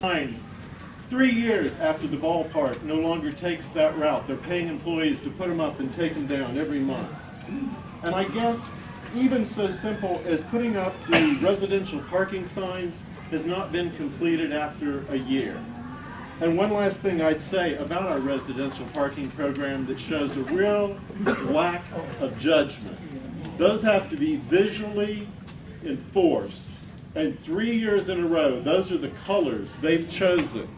Signs 3 years after the ballpark no longer takes that route. They're paying employees to put them up and take them down every month. And I guess even so simple as putting up the residential parking signs has not been completed after a year. And one last thing I'd say about our residential parking program that shows a real lack of judgment. Those have to be visually enforced. And 3 years in a row, those are the colors they've chosen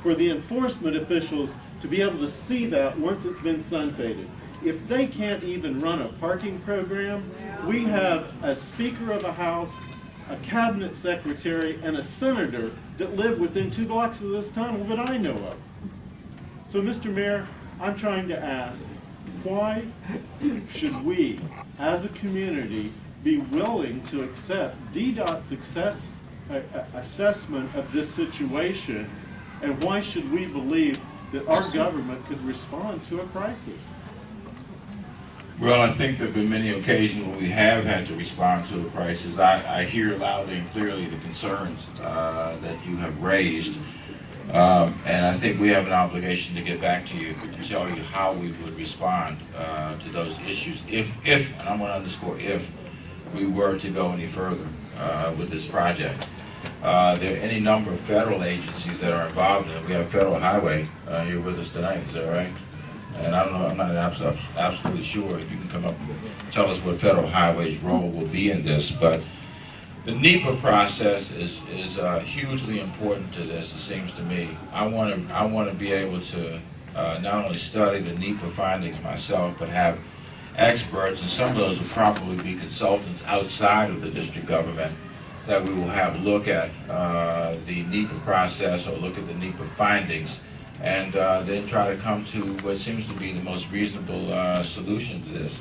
for the enforcement officials to be able to see that once it's been sun faded. If they can't even run a parking program, we have a Speaker of a House, a Cabinet Secretary, and a Senator that live within 2 blocks of this tunnel that I know of. So, Mr. Mayor, I'm trying to ask, why should we, as a community, be willing to accept DDOT's assessment of this situation, and why should we believe that our government could respond to a crisis? Well, I think there have been many occasions when we have had to respond to a crisis. I hear loudly and clearly the concerns that you have raised, and I think we have an obligation to get back to you and tell you how we would respond to those issues if, and I'm going to underscore if, we were to go any further with this project. There are any number of federal agencies that are involved in it. We have Federal Highway here with us tonight, is that right? And I don't know, I'm not absolutely sure if you can come up and tell us what Federal Highway's role will be in this, but the NEPA process is hugely important to this, it seems to me. I want to be able to not only study the NEPA findings myself, but have experts, and some of those will probably be consultants outside of the district government, that we will have look at the NEPA process or look at the NEPA findings, and then try to come to what seems to be the most reasonable solution to this.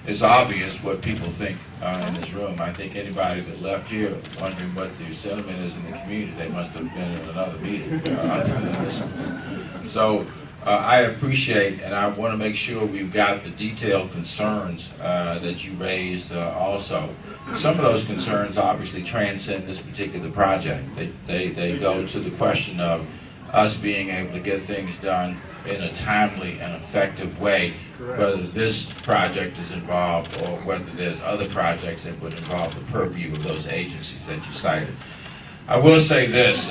It's obvious what people think in this room. I think anybody that left here wondering what the sentiment is in the community, they must have been in another meeting other than this one. So I appreciate, and I want to make sure we've got the detailed concerns that you raised also. Some of those concerns obviously transcend this particular project. They go to the question of us being able to get things done in a timely and effective way, whether this project is involved or whether there's other projects that would involve the purview of those agencies that you cited. I will say this,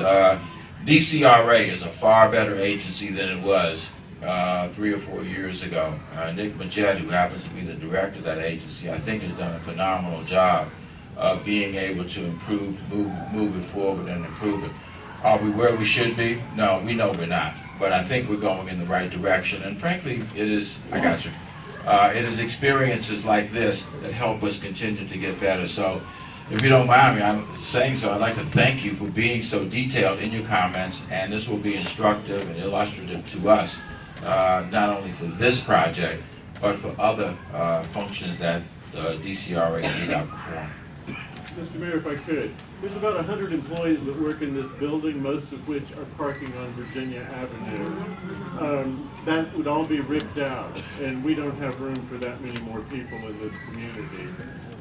DCRA is a far better agency than it was 3 or 4 years ago. Nick Majette, who happens to be the director of that agency, I think has done a phenomenal job of being able to move it forward and improve it. Are we where we should be? No, we know we're not. But I think we're going in the right direction. And frankly, it is experiences like this that help us continue to get better. So if you don't mind me, I'm saying so, I'd like to thank you for being so detailed in your comments, and this will be instructive and illustrative to us, not only for this project, but for other functions that DCRA and DDOT perform. Mr. Mayor, if I could, there's about 100 employees that work in this building, most of which are parking on Virginia Avenue. That would all be ripped out, and we don't have room for that many more people in this community.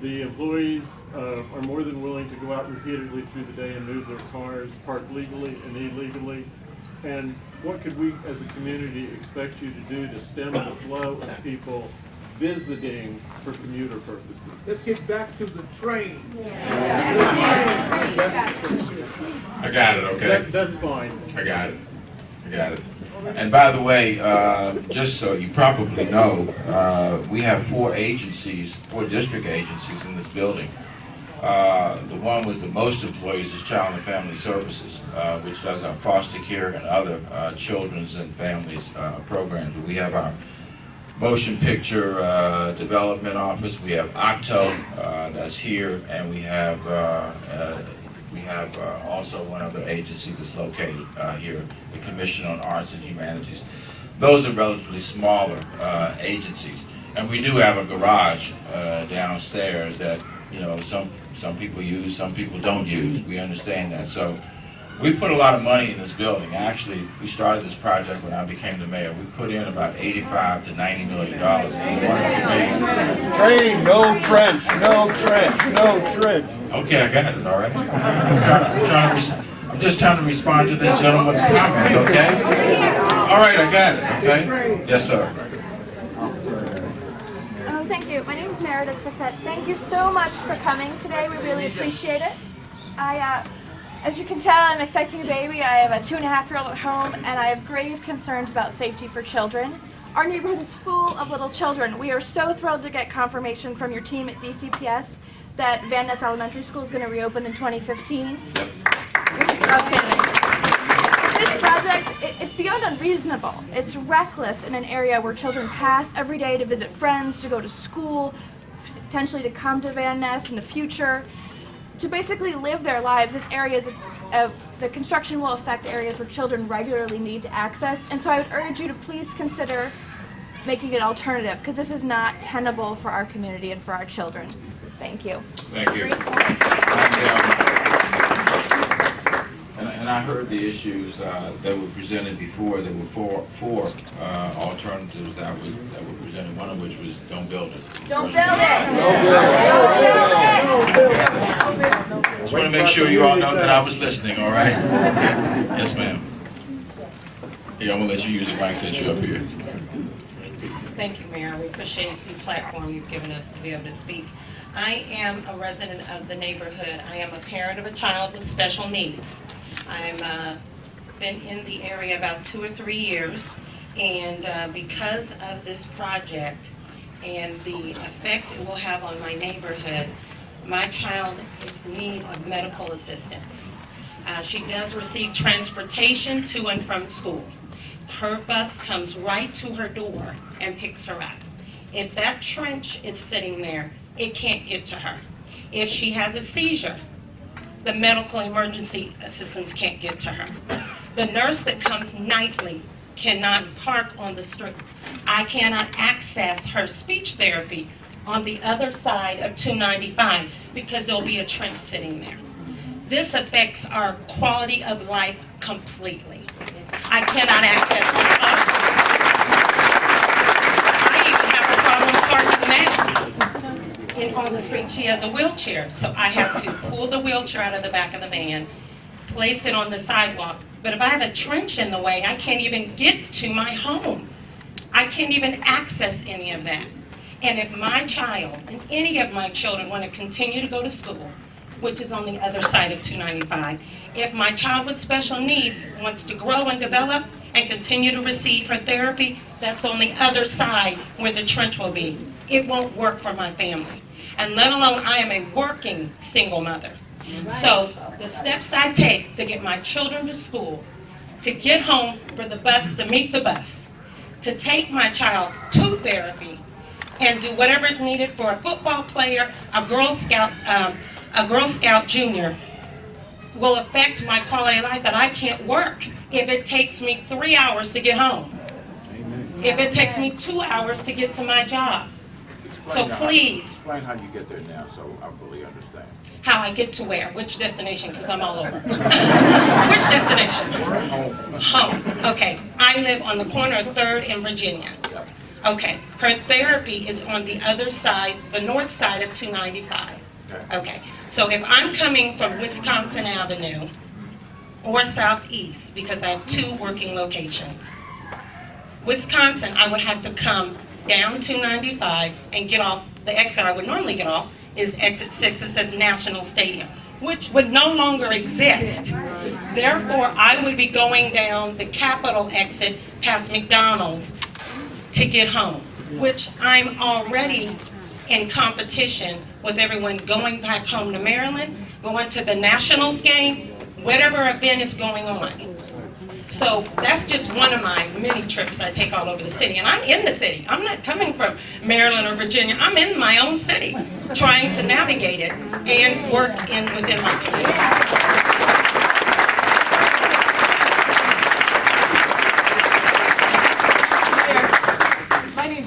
The employees are more than willing to go out repeatedly through the day and move their cars, park legally and illegally. And what could we as a community expect you to do to stem the flow of people visiting for commuter purposes? Let's get back to the train. I got it, okay? That's fine. I got it. And by the way, just so you probably know, we have 4 district agencies in this building. The one with the most employees is Child and Family Services, which does our foster care and other children's and families programs. We have our Motion Picture Development Office. We have OCTO that's here, and we have also one other agency that's located here, the Commission on Arts and Humanities. Those are relatively smaller agencies, and we do have a garage downstairs that some people use, some people don't use. We understand that. So we put a lot of money in this building. Actually, we started this project when I became the mayor. We put in about $85 to $90 million. Train, no trench, no trench, no trench. Okay, I got it. All right. I'm I'm just trying to respond to this gentleman's comment, okay? All right, I got it, okay? Yes, sir. Oh, thank you. My name is Meredith Fassett. Thank you so much for coming today. We really appreciate it. As you can tell, I'm expecting a baby. I have a 2.5-year-old at home, and I have grave concerns about safety for children. Our neighborhood is full of little children. We are so thrilled to get confirmation from your team at DCPS that Van Ness Elementary School is going to reopen in 2015, which is outstanding. This project, it's beyond unreasonable. It's reckless in an area where children pass every day to visit friends, to go to school, potentially to come to Van Ness in the future, to basically live their lives. This area is the construction will affect areas where children regularly need to access, and so I would urge you to please consider making an alternative, because this is not tenable for our community and for our children. Thank you. Thank you. And I heard the issues that were presented before. There were four alternatives that were presented. One of which was don't build it. Don't build it. Just want to make sure you all know that I was listening. All right? Yes, ma'am. Here, I'm gonna let you use the mic since you're up here. Thank you, Mayor. We appreciate the platform you've given us to be able to speak. I am a resident of the neighborhood. I am a parent of a child with special needs. I've been in the area about 2 or 3 years, and because of this project and the effect it will have on my neighborhood, my child is in need of medical assistance. She does receive transportation to and from school. Her bus comes right to her door and picks her up. If that trench is sitting there, it can't get to her. If she has a seizure, the medical emergency assistance can't get to her. The nurse that comes nightly cannot park on the street. I cannot access her speech therapy on the other side of 295 because there'll be a trench sitting there. This affects our quality of life completely. I cannot access my bus. I even have a problem parking now on the street. She has a wheelchair, so I have to pull the wheelchair out of the back of the van, place it on the sidewalk. But if I have a trench in the way, I can't even get to my home. I can't even access any of that. And if my child and any of my children want to continue to go to school, which is on the other side of 295, if my child with special needs wants to grow and develop and continue to receive her therapy, that's on the other side where the trench will be. It won't work for my family. And let alone I am a working single mother. So the steps I take to get my children to school, to get home for the bus, to meet the bus, to take my child to therapy, and do whatever's needed for a football player, a Girl Scout junior, will affect my quality of life that I can't work if it takes me 3 hours to get home. If it takes me 2 hours to get to my job. So please. Explain how you get there now so I fully understand. How I get to where? Which destination? Because I'm all over. Which destination? Home. Okay. I live on the corner of 3rd and Virginia. Okay. Her therapy is on the other side, the north side of 295. Okay. So if I'm coming from Wisconsin Avenue or Southeast, because I have 2 working locations, Wisconsin, I would have to come down 295 and get off. The exit I would normally get off is exit 6. It says National Stadium, which would no longer exist. Therefore, I would be going down the Capitol exit past McDonald's to get home, which I'm already in competition with everyone going back home to Maryland, going to the Nationals game, whatever event is going on. So that's just one of my many trips I take all over the city. And I'm in the city. I'm not coming from Maryland or Virginia. I'm in my own city, trying to navigate it and work within my community.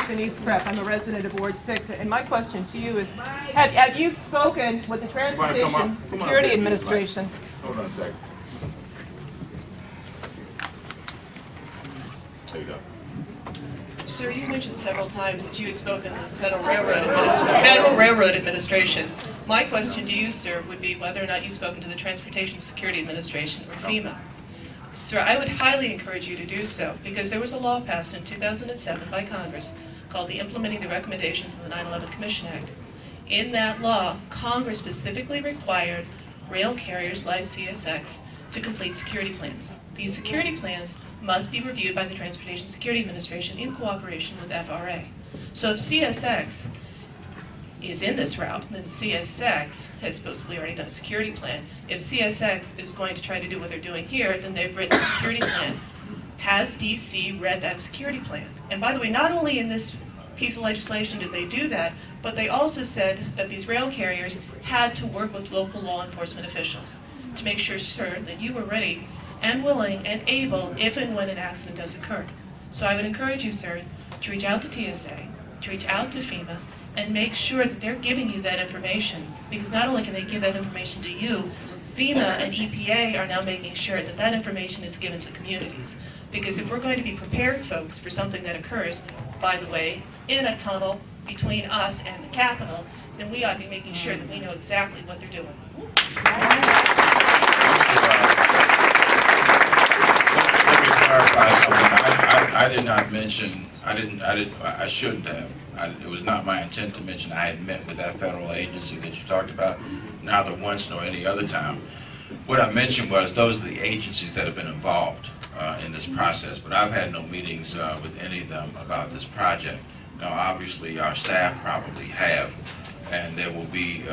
Denise Prep. I'm a resident of Ward 6, and my question to you is, have you spoken with the Transportation Security Administration? Hold on a second. There you go. Sir, you mentioned several times that you had spoken with the Federal Railroad Administration My question to you, sir, would be whether or not you've spoken to the Transportation Security Administration or FEMA. Sir, I would highly encourage you to do so, because there was a law passed in 2007 by Congress called the Implementing the Recommendations of the 9/11 Commission Act. In that law, Congress specifically required rail carriers like CSX to complete security plans. These security plans must be reviewed by the Transportation Security Administration in cooperation with FRA. So if CSX is in this route, then CSX has supposedly already done a security plan. If CSX is going to try to do what they're doing here, then they've written a security plan. Has DC read that security plan? And by the way, not only in this piece of legislation did they do that, but they also said that these rail carriers had to work with local law enforcement officials to make sure, sir, that you were ready and willing and able if and when an accident does occur. So I would encourage you, sir, to reach out to TSA, to reach out to FEMA, and make sure that they're giving you that information. Because not only can they give that information to you, FEMA and EPA are now making sure that that information is given to communities. Because if we're going to be prepared, folks, for something that occurs, by the way, in a tunnel between us and the Capitol, then we ought to be making sure that we know exactly what they're doing. Let me clarify something. I did not mention, I shouldn't have. It was not my intent to mention I had met with that federal agency that you talked about, neither once nor any other time. What I mentioned was those are the agencies that have been involved in this process, but I've had no meetings with any of them about this project. Now, obviously, our staff probably have, and there will be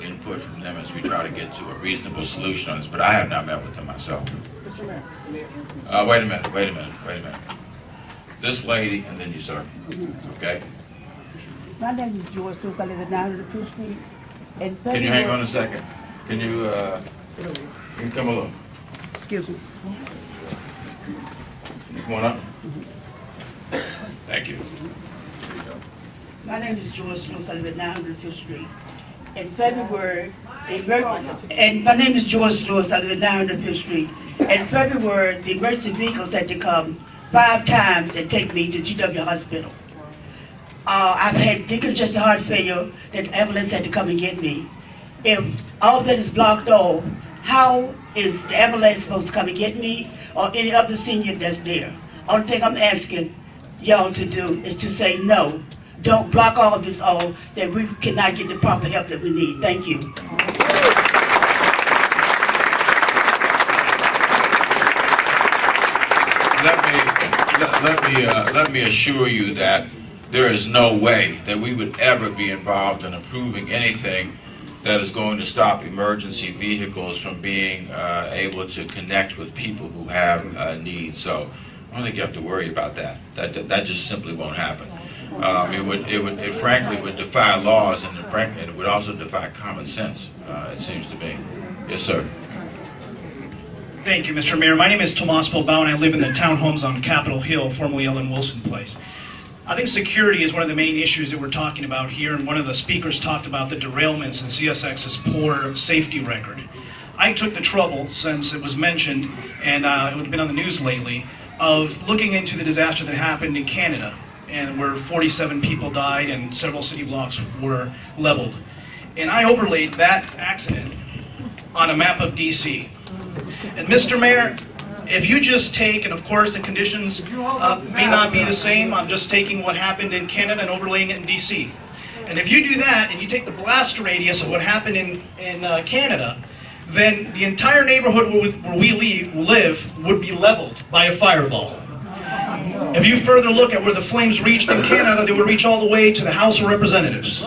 input from them as we try to get to a reasonable solution on this, but I have not met with them myself. Mr. Mayor. Wait a minute. This lady, and then you, sir. Okay? My name is George Lewis. I live at 905th Street. Can you hang on a second? Can you come along? Excuse me. You come on up. Thank you. My name is George Lewis. I live at 905th Street. In February, my name is George Lewis. I live at 905th Street. In February, the emergency vehicles had to come 5 times and take me to GW Hospital. I've had decongestive heart failure that the ambulance had to come and get me. If all that is blocked off, how is the ambulance supposed to come and get me or any other senior that's there? Only thing I'm asking y'all to do is to say no. Don't block all this off that we cannot get the proper help that we need. Thank you. Let me assure you that there is no way that we would ever be involved in approving anything that is going to stop emergency vehicles from being able to connect with people who have needs. So I don't think you have to worry about that. That just simply won't happen. It frankly would defy laws, and it would also defy common sense. It seems to me. Yes, sir. Thank you, Mr. Mayor. My name is Tomas Bilbao, and I live in the townhomes on Capitol Hill, formerly Ellen Wilson Place. I think security is one of the main issues that we're talking about here, and one of the speakers talked about the derailments and CSX's poor safety record. I took the trouble, since it was mentioned, and it would have been on the news lately, of looking into the disaster that happened in Canada, and where 47 people died and several city blocks were leveled. And I overlaid that accident on a map of DC. And Mr. Mayor, if you just take, and of course the conditions may not be the same, I'm just taking what happened in Canada and overlaying it in DC. And if you do that, and you take the blast radius of what happened in Canada, then the entire neighborhood where we live would be leveled by a fireball. If you further look at where the flames reached in Canada, they would reach all the way to the House of Representatives.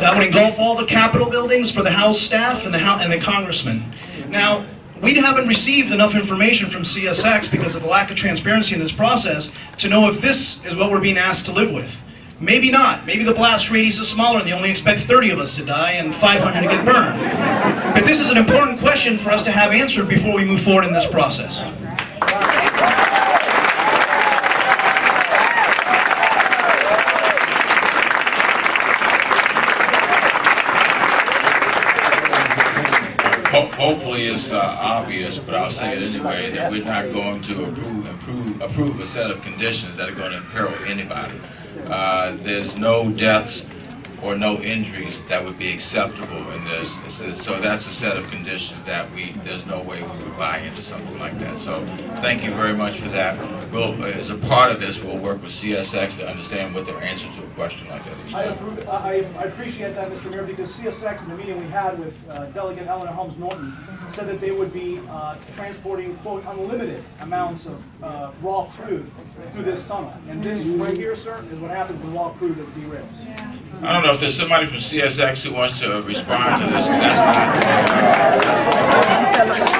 That would engulf all the Capitol buildings for the House staff and the congressmen. Now, we haven't received enough information from CSX because of the lack of transparency in this process to know if this is what we're being asked to live with. Maybe not. Maybe the blast radius is smaller and they only expect 30 of us to die and 500 to get burned. But this is an important question for us to have answered before we move forward in this process. Hopefully it's obvious, but I'll say it anyway, that we're not going to approve a set of conditions that are going to imperil anybody. There's no deaths or no injuries that would be acceptable in this. So that's a set of conditions that there's no way we would buy into something like that. So thank you very much for that. As a part of this, we'll work with CSX to understand what their answer to a question like that is. I appreciate that, Mr. Mayor, because CSX, in the meeting we had with Delegate Eleanor Holmes Norton, said that they would be transporting, quote, unlimited amounts of raw crude through this tunnel. And this right here, sir, is what happens when raw crude derails. I don't know if there's somebody from CSX who wants to respond to this.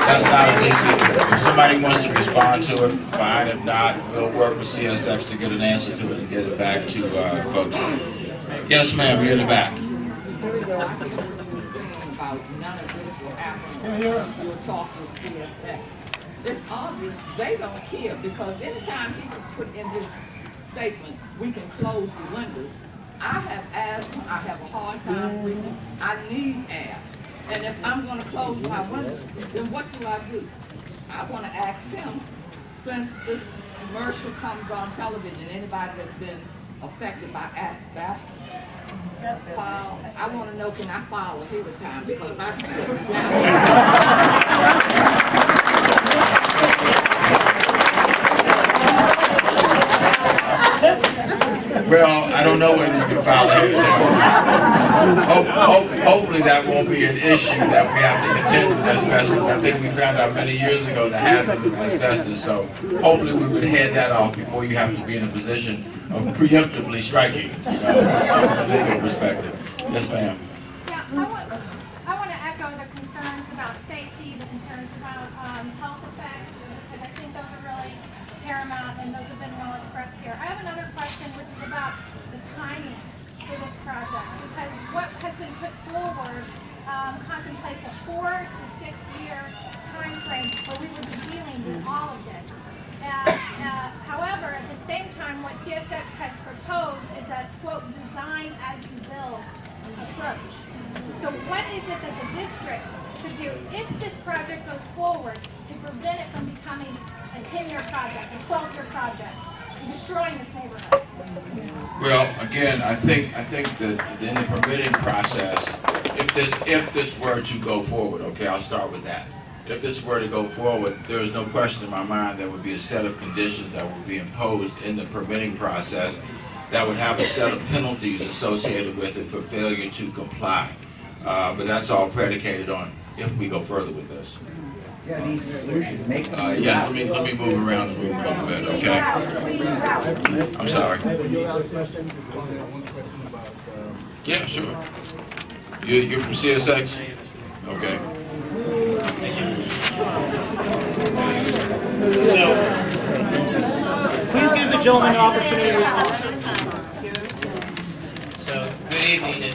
That's not an issue. If somebody wants to respond to it, fine. If not, we'll work with CSX to get an answer to it and get it back to folks. Yes, ma'am, you're in the back. You'll talk with CSX. It's obvious they don't care, because anytime he can put in this statement, we can close the windows. I have asthma, I have a hard time breathing, I need air. And if I'm gonna close my windows, then what do? I wanna ask him, since this commercial comes on television, anybody that's been affected by asbestos, I want to know, can I file ahead of time, because I see it now. Well, I don't know whether you can file ahead of time. Hopefully that won't be an issue that we have to contend with asbestos. I think we found out many years ago the hazards of asbestos, so hopefully we would head that off before you have to be in a position of preemptively striking, from a legal perspective. Yes, ma'am. Yeah, I want to echo the concerns about safety, the concerns about health effects, because I think those are really paramount, and those have been well expressed here. I have another question, which is about the timing for this project, because what has been put forward contemplates a 4 to 6 year time frame where we would be dealing with all of this. However, at the same time, what CSX has proposed is a, quote, design as you build approach. So what is it that the district could do if this project goes forward to prevent it from becoming a 10-year project, a 12-year project, and destroying this neighborhood? Well, again, I think that in the permitting process, if this were to go forward, okay, I'll start with that. If this were to go forward, there is no question in my mind there would be a set of conditions that would be imposed in the permitting process that would have a set of penalties associated with it for failure to comply. But that's all predicated on if we go further with this. Yeah, let me move around the room a little bit, okay? I'm sorry. Yeah, sure. You're from CSX? Okay. So, Please give the gentleman an opportunity to respond. So, good evening, and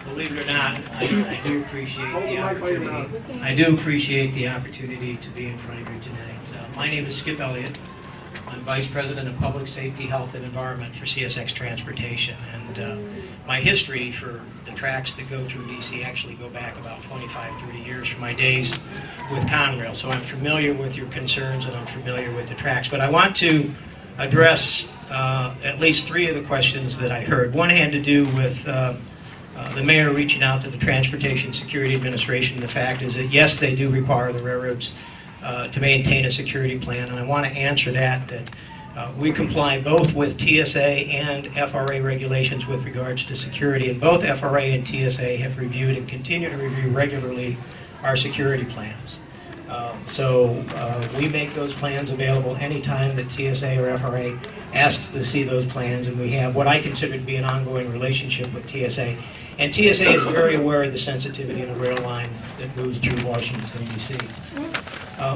believe it or not, I do appreciate the opportunity. I do appreciate the opportunity to be in front of you tonight. My name is Skip Elliott. I'm Vice President of Public Safety, Health, and Environment for CSX Transportation. And my history for the tracks that go through DC actually go back about 25, 30 years from my days with Conrail. So I'm familiar with your concerns and I'm familiar with the tracks. But I want to address at least 3 of the questions that I heard. One had to do with the mayor reaching out to the Transportation Security Administration. The fact is that, yes, they do require the railroads to maintain a security plan, and I want to answer that we comply both with TSA and FRA regulations with regards to security, and both FRA and TSA have reviewed and continue to review regularly our security plans. So we make those plans available anytime that TSA or FRA asks to see those plans, and we have what I consider to be an ongoing relationship with TSA. And TSA is very aware of the sensitivity of the rail line that moves through Washington, D.C.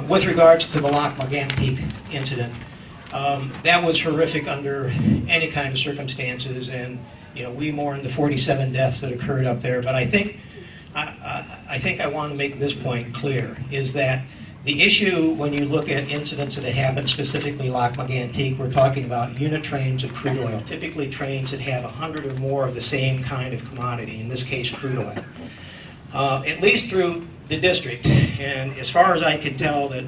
With regards to the Lac Mégantic incident, that was horrific under any kind of circumstances, and we mourn the 47 deaths that occurred up there. But I think I want to make this point clear, is that the issue when you look at incidents that have happened, specifically Lac Mégantic, we're talking about unit trains of crude oil, typically trains that have 100 or more of the same kind of commodity, in this case crude oil. At least through the district, and as far as I can tell, that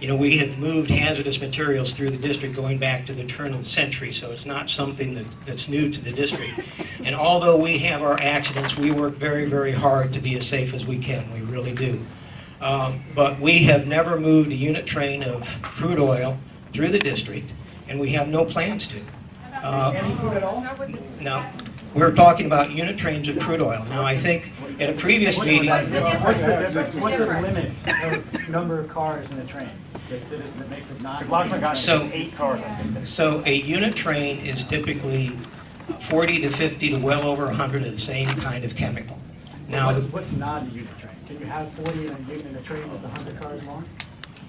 you know, we have moved hazardous materials through the district going back to the turn of the century, so it's not something that's new to the district. And although we have our accidents, we work very, very hard to be as safe as we can. We really do. But we have never moved a unit train of crude oil through the district, and we have no plans to. Any crude at all? No, we're talking about unit trains of crude oil. Now, I think at a previous meeting, What's the limit of number of cars in a train that makes it not? So- 8 cars, I think. so a unit train is typically 40 to 50 to well over 100 of the same kind of chemical. Now, What's not a unit train? Can you have 40 in a train that's 100 cars long?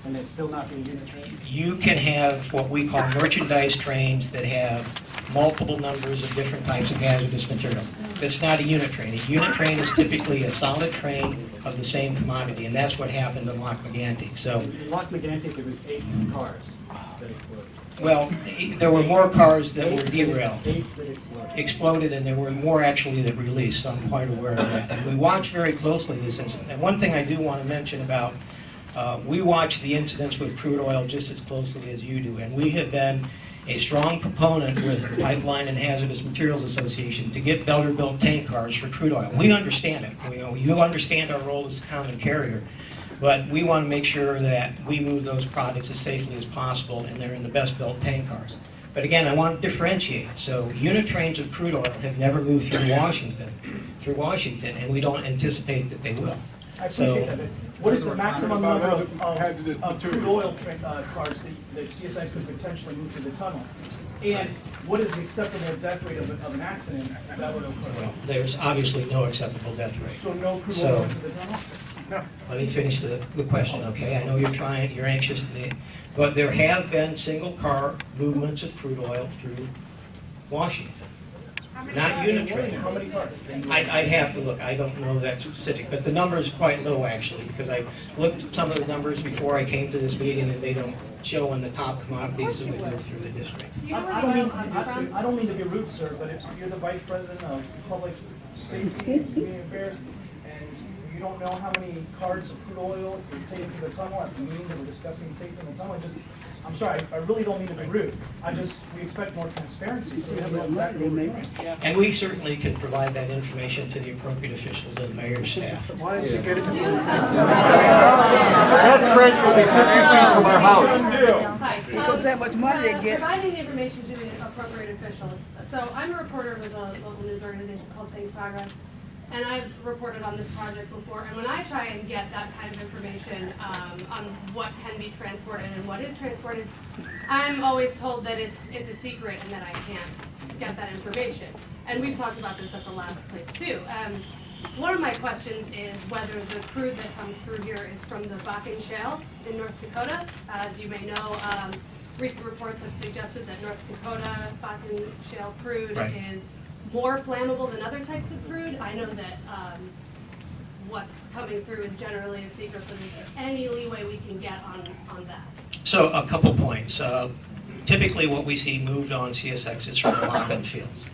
And it's still not be a unit train? you can have what we call merchandise trains that have multiple numbers of different types of hazardous materials. That's not a unit train. A unit train is typically a solid train of the same commodity, and that's what happened in Loch Megantic. So, In Loch Megantic, it was 8 cars that exploded. well, there were more cars that were derailed, 8 that exploded. and there were more actually that released, so I'm quite aware of that. And we watch very closely this incident. And one thing I do want to mention about, we watch the incidents with crude oil just as closely as you do, and we have been a strong proponent with the Pipeline and Hazardous Materials Association to get Belger-built tank cars for crude oil. We understand it. You understand our role as a common carrier, but we want to make sure that we move those products as safely as possible, and they're in the best built tank cars. But again, I want to differentiate. So unit trains of crude oil have never moved through Washington, and we don't anticipate that they will. I So- appreciate that. What is the maximum number of crude oil cars that CSX could potentially move through the tunnel? And what is the acceptable death rate of an accident that would occur? Well, there's obviously no acceptable death rate. So no crude So- oil into the tunnel? Let me finish the question, okay? I know you're anxious, but there have been single car movements of crude oil through Washington. Not unit train. How many cars? I'd have to look, I don't know that specific, but the number is quite low actually, because I looked at some of the numbers before I came to this meeting and they don't show in the top commodities that we move through the district. I don't mean to be rude, sir, but if you're the vice president of public safety and community affairs, and you don't know how many carts of crude oil is taken through the tunnel at the meeting that we're discussing safety in the tunnel, I'm sorry, I really don't mean to be rude. We expect more transparency, so we have more exactly what we're doing. And we certainly can provide that information to the appropriate officials and the mayor's staff. Why is it getting? That trench will be 50 feet from our house. Hi. Because that much money they get. Providing the information to the appropriate officials. So I'm a reporter with a local news organization called Things Progress, and I've reported on this project before. And when I try and get that kind of information on what can be transported and what is transported, I'm always told that it's a secret and that I can't get that information. And we've talked about this at the last place too. One of my questions is whether the crude that comes through here is from the Bakken Shale in North Dakota. As you may know, recent reports have suggested that North Dakota Bakken Shale crude Right. is more flammable than other types of crude. I know that what's coming through is generally a secret, but is there any leeway we can get on that? So a couple points. Typically what we see moved on CSX is from the Bakken fields.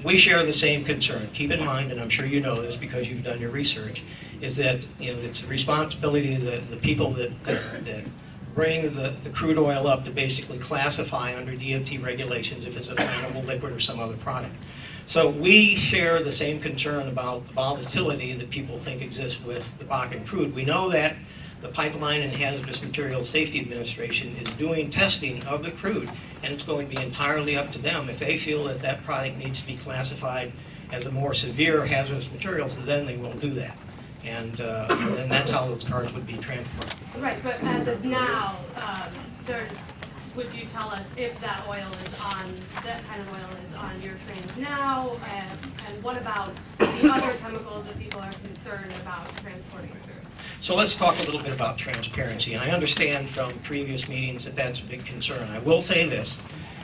We share the same concern. Keep in mind, and I'm sure you know this because you've done your research, is that it's the responsibility of the people that bring the crude oil up to basically classify under DOT regulations if it's a flammable liquid or some other product. So we share the same concern about the volatility that people think exists with the Bakken crude. We know that the Pipeline and Hazardous Materials Safety Administration is doing testing of the crude, and it's going to be entirely up to them. If they feel that that product needs to be classified as a more severe hazardous materials, then they will do that. And that's how those cars would be transported. Right, but as of now, would you tell us if that kind of oil is on your trains now? And what about the other chemicals that people are concerned about transporting through? So let's talk a little bit about transparency. And I understand from previous meetings that that's a big concern. I will say this,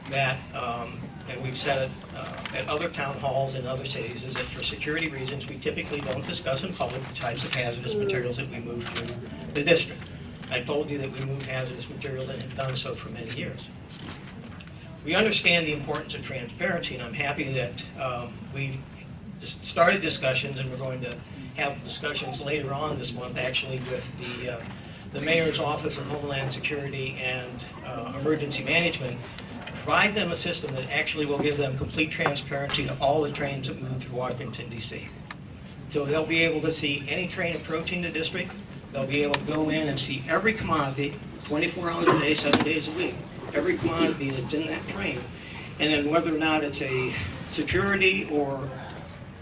that, and we've said it at other town halls in other cities, is that for security reasons, we typically don't discuss in public the types of hazardous materials that we move through the district. I told you that we move hazardous materials and have done so for many years. We understand the importance of transparency, and I'm happy that we've started discussions, and we're going to have discussions later on this month actually with the the Mayor's Office of Homeland Security and Emergency Management, provide them a system that actually will give them complete transparency to all the trains that move through Washington, D.C. So they'll be able to see any train approaching the district. They'll be able to go in and see every commodity, 24 hours a day, 7 days a week, every commodity that's in that train. And then whether or not it's a security or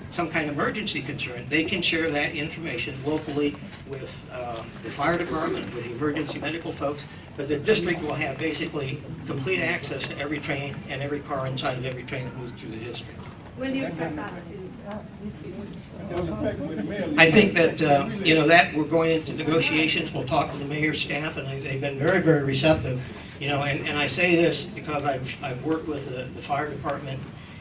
some kind of emergency concern, they can share that information locally with the fire department, with the emergency medical folks, because the district will have basically complete access to every train and every car inside of every train that moves through the district. When do you expect that to? I think that, that we're going into negotiations. We'll talk to the mayor's staff, and they've been very, very receptive. And I say this because I've worked with the fire department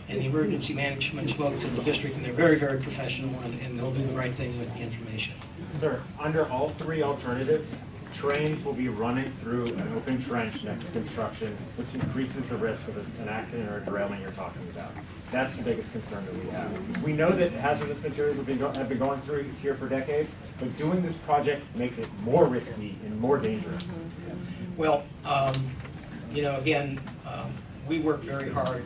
and the emergency management folks in the district, and they're very, very professional, and they'll do the right thing with the information. Sir, under all three alternatives, trains will be running through an open trench next to construction, which increases the risk of an accident or a derailment you're talking about. That's the biggest concern that we have. We know that hazardous materials have been going through here for decades, but doing this project makes it more risky and more dangerous. Well, again, we work very hard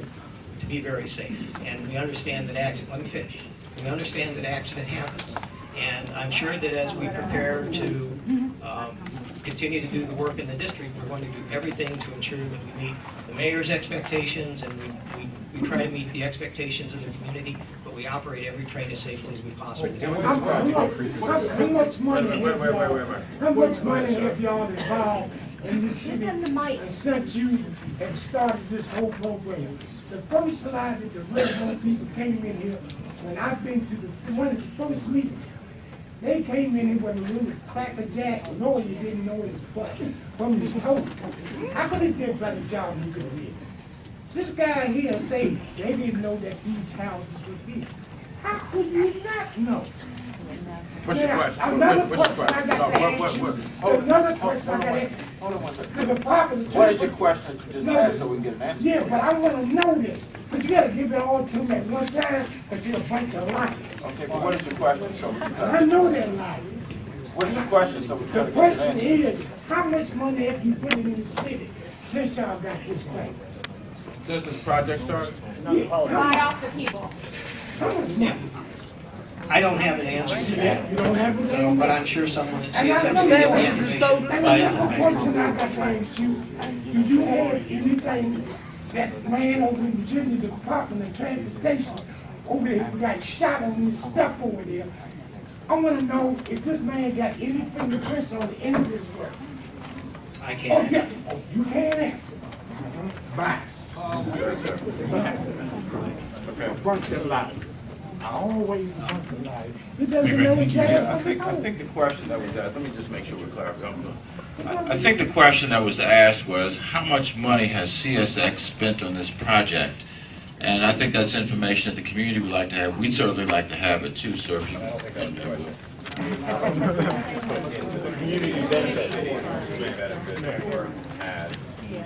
to be very safe, and we understand that let me finish. We understand that accident happens, and I'm sure that as we prepare to continue to do the work in the district, we're going to do everything to ensure that we meet the mayor's expectations, and we try to meet the expectations of the community, but we operate every train as safely as we possibly can. How much money have y'all involved in this city since you have started this whole program? The first slide that the railroad people came in here, when I've been to one of the first meetings, they came in here with a little cracker jack, knowing you didn't know it was from this toe. How could it be a better job you could do? This guy here say they didn't know that these houses would be. How could you not know? What's your question? Another question I got to ask you. Another question I got to ask you. Hold on one second. The Department of What is your question you just asked so we can get an answer? Yeah, but I want to know this. But you got to give it all to them at one time, because you're a bunch of liars. Okay, but what is your question so we can I know they're lying. What is your question so we The can get an question answer? is, how much money have you put in the city since y'all got this thing? Since this project started? Yeah, Buy off the people. how much money? I don't have an answer to that, You don't have it? but I'm sure someone at And I CSX know can get the information. And another question I got to ask you, do you have anything that man over in Virginia Department of Transportation over there who got shot on his stuff over there? I want to know if this man got any fingerprints on the end of his work. I Oh, can't. yeah, oh, you can't answer. Bye. A bunch of lies. Always a bunch of lies. He doesn't know his I think the question that was asked, let me just make sure we're clear. I think the question that was asked was, how much money has CSX spent on this project? And I think that's information that the community would like to have. We'd certainly like to have it too, sir.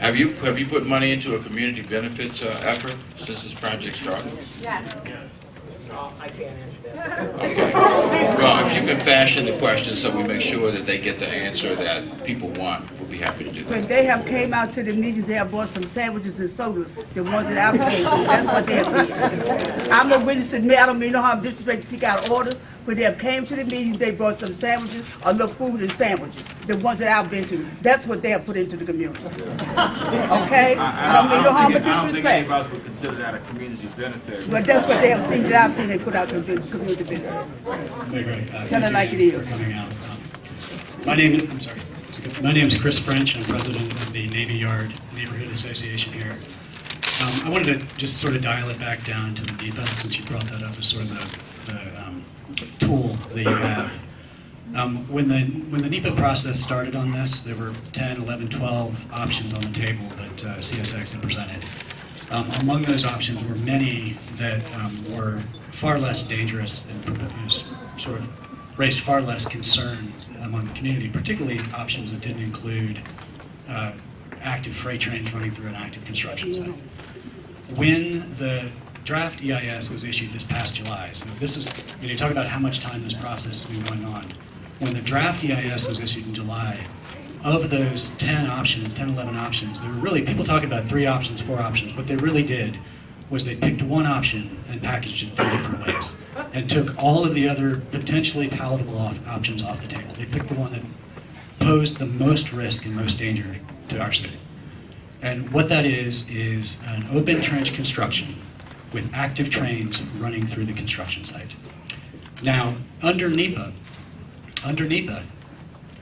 If you, Have you put money into a community benefits effort since this project started? Yes. I can't answer that. Okay. Well, if you can fashion the question so we make sure that they get the answer that people want, we'll be happy to do When that. they have came out to the meetings, they have bought some sandwiches and sodas, the ones that I paid for. That's what they have done. I'm a witness to me. I don't mean no harm, disrespect to speak out orders. When they have came to the meetings, they brought some sandwiches, or little food and sandwiches, the ones that I've been to. That's what they have put into the community. Okay? I don't mean no harm, but I don't think disrespect. anybody would consider that a community benefit. But that's what they have seen, that I've seen they put out to the community benefit. Tell it like it is. Coming out. My name is Chris French. I'm president of the Navy Yard Neighborhood Association here. I wanted to just sort of dial it back down to the NEPA, since you brought that up as sort of the tool that you have. When the NEPA process started on this, there were 10, 11, 12 options on the table that CSX had presented. Among those options were many that were far less dangerous and sort of raised far less concern among the community, particularly options that didn't include active freight trains running through an active construction site. When the draft EIS was issued this past July, so this is, when you talk about how much time this process has been going on, when the draft EIS was issued in July, of those 10 options, 10, 11 options, there were really, people talk about 3 options, 4 options. What they really did was they picked one option and packaged it 3 different ways and took all of the other potentially palatable options off the table. They picked the one that posed the most risk and most danger to our city. And what that is an open trench construction with active trains running through the construction site. Now, under NEPA,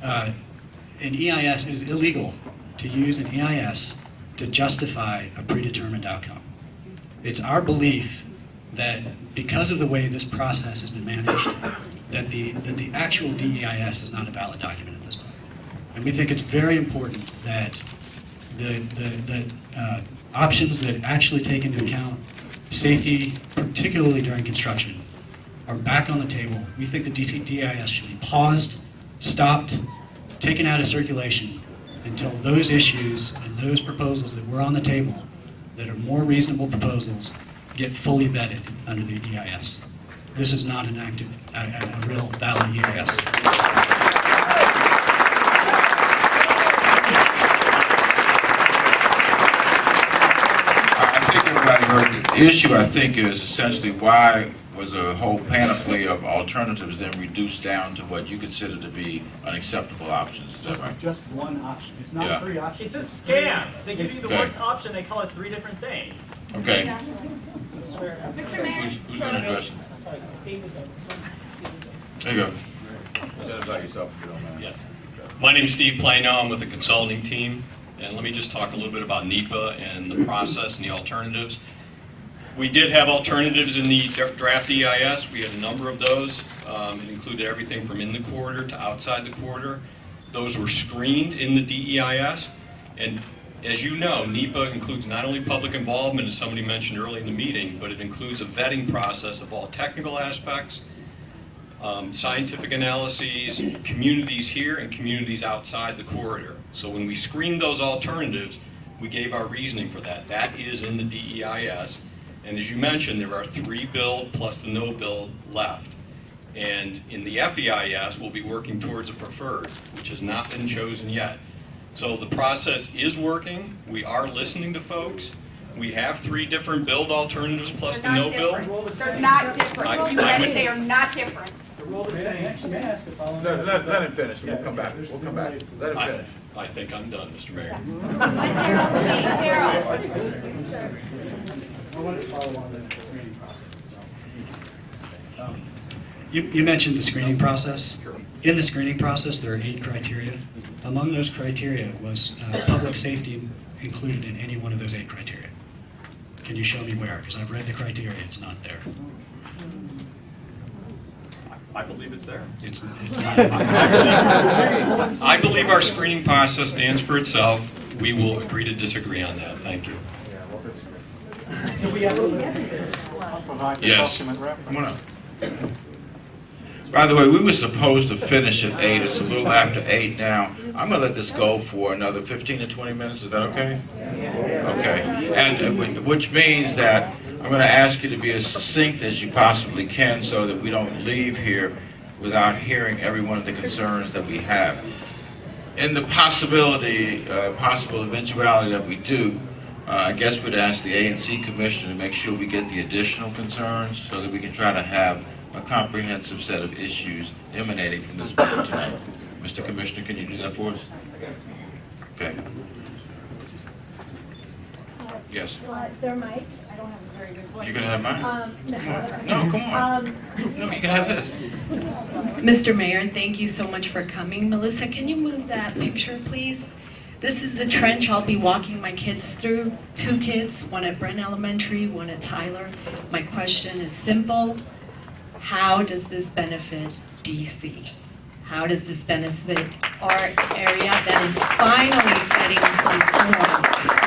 an EIS is illegal to use an EIS to justify a predetermined outcome. It's our belief that because of the way this process has been managed, that the actual DEIS is not a valid document at this point. And we think it's very important that the options that actually take into account safety, particularly during construction, are back on the table. We think the DEIS should be paused, stopped, taken out of circulation until those issues and those proposals that were on the table that are more reasonable proposals get fully vetted under the EIS. This is not an active, a real valid EIS. I think everybody heard the issue. I think is essentially why was a whole panoply of alternatives then reduced down to what you consider to be unacceptable options. Is that right? Just one option. It's not 3 options. It's a scam. They give you the Okay. worst option, they call it 3 different things. Okay. Mr. Mayor. Who's going to address it? There you go. Identify yourself if you don't mind. Yes. My name's Steve Plano. I'm with the consulting team. And let me just talk a little bit about NEPA and the process and the alternatives. We did have alternatives in the draft EIS. We had a number of those. It included everything from in the corridor to outside the corridor. Those were screened in the DEIS. And as you know, NEPA includes not only public involvement, as somebody mentioned early in the meeting, but it includes a vetting process of all technical aspects, scientific analyses, communities here and communities outside the corridor. So when we screened those alternatives, we gave our reasoning for that. That is in the DEIS. And as you mentioned, there are 3 build plus the no build left. And in the FEIS, we'll be working towards a preferred, which has not been chosen yet. So the process is working. We are listening to folks. We have 3 different build alternatives plus the no build. They're not different. You read it, they are not different. Let him finish. We'll come back. We'll come back. Let him finish. I think I'm done, Mr. Mayor. I wanted to follow on the screening process itself. You mentioned the screening process. In the screening process, there are 8 criteria. Among those criteria was public safety included in any one of those 8 criteria. Can you show me where? Because I've read the criteria, it's not there. I believe it's there. It's not. I believe our screening process stands for itself. We will agree to disagree on that. Thank you. Yes. Come on up. By the way, we were supposed to finish at 8. It's a little after 8 now. I'm going to let this go for another 15 to 20 minutes. Is that okay? Okay. And which means that I'm going to ask you to be as succinct as you possibly can so that we don't leave here without hearing every one of the concerns that we have. In the possible eventuality that we do, I guess we'd ask the A&C Commissioner to make sure we get the additional concerns so that we can try to have a comprehensive set of issues emanating from this meeting tonight. Mr. Commissioner, can you do that for us? Okay. Yes. Is there a mic? I don't have a very good voice. You can have mine. No, come on. No, you can have this. Mr. Mayor, thank you so much for coming. Melissa, can you move that picture, please? This is the trench I'll be walking my kids through. 2 kids, one at Brent Elementary, one at Tyler. My question is simple. How does this benefit DC? How does this benefit our area that is finally getting some form?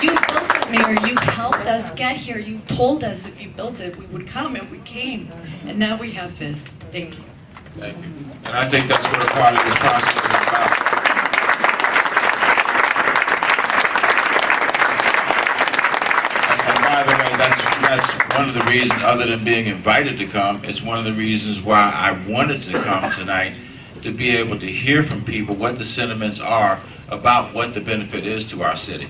You built it, Mayor. You helped us get here. You told us if you built it, we would come, and we came. And now we have this. Thank you. Thank you. And I think that's what a part of this process is about. By the way, that's one of the reasons, other than being invited to come, it's one of the reasons why I wanted to come tonight, to be able to hear from people what the sentiments are about what the benefit is to our city.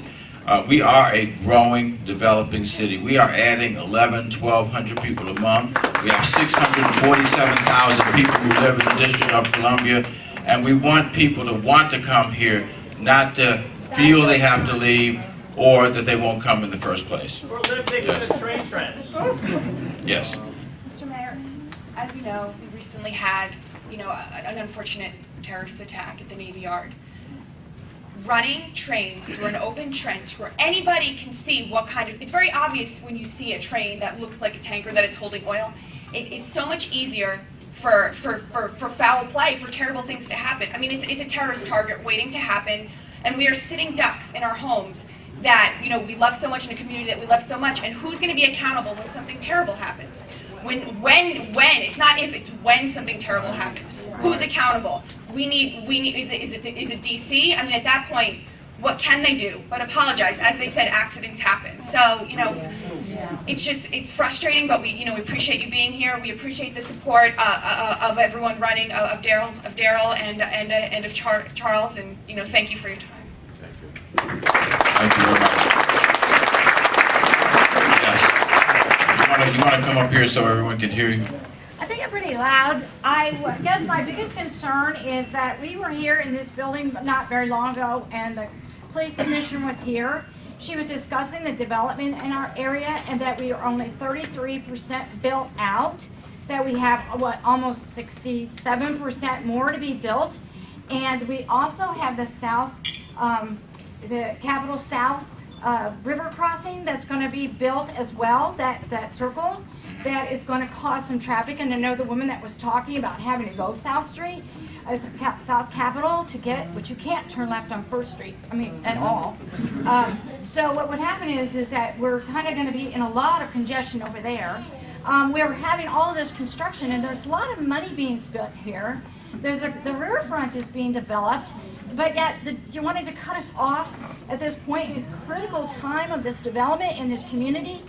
We are a growing, developing city. We are adding 1,100 people a month. We have 647,000 people who live in the District of Columbia, and we want people to want to come here, not to feel they have to leave or that they won't come in the first place. We're living in the train trench. Yes. Mr. Mayor, as you know, we recently had, an unfortunate terrorist attack at the Navy Yard. Running trains through an open trench where anybody can see what kind of, it's very obvious when you see a train that looks like a tanker that it's holding oil. It is so much easier for foul play, for terrible things to happen. I mean, it's a terrorist target waiting to happen, and we are sitting ducks in our homes that, we love so much, in a community that we love so much, and who's going to be accountable when something terrible happens? When, it's not if, it's when something terrible happens. Who's accountable? We need, is it DC? I mean, at that point, what can they do but apologize? As they said, accidents happen. So, it's frustrating, but we appreciate you being here. We appreciate the support of everyone running, of Daryl and of Charles, and, thank you for your time. Thank you very much. Yes. You want to come up here so everyone can hear you? I think I'm pretty loud. I guess my biggest concern is that we were here in this building not very long ago, and the police commissioner was here. She was discussing the development in our area, and that we are only 33% built out, that we have, almost 67% more to be built. And we also have the the Capitol South river crossing that's going to be built as well, that circle. That is going to cause some traffic, and I know the woman that was talking about having to go South Street, South Capitol to get, but you can't turn left on First Street, at all. So what would happen is that we're kind of going to be in a lot of congestion over there. We're having all of this construction, and there's a lot of money being spent here. The riverfront is being developed, but yet you wanted to cut us off at this point in a critical time of this development in this community.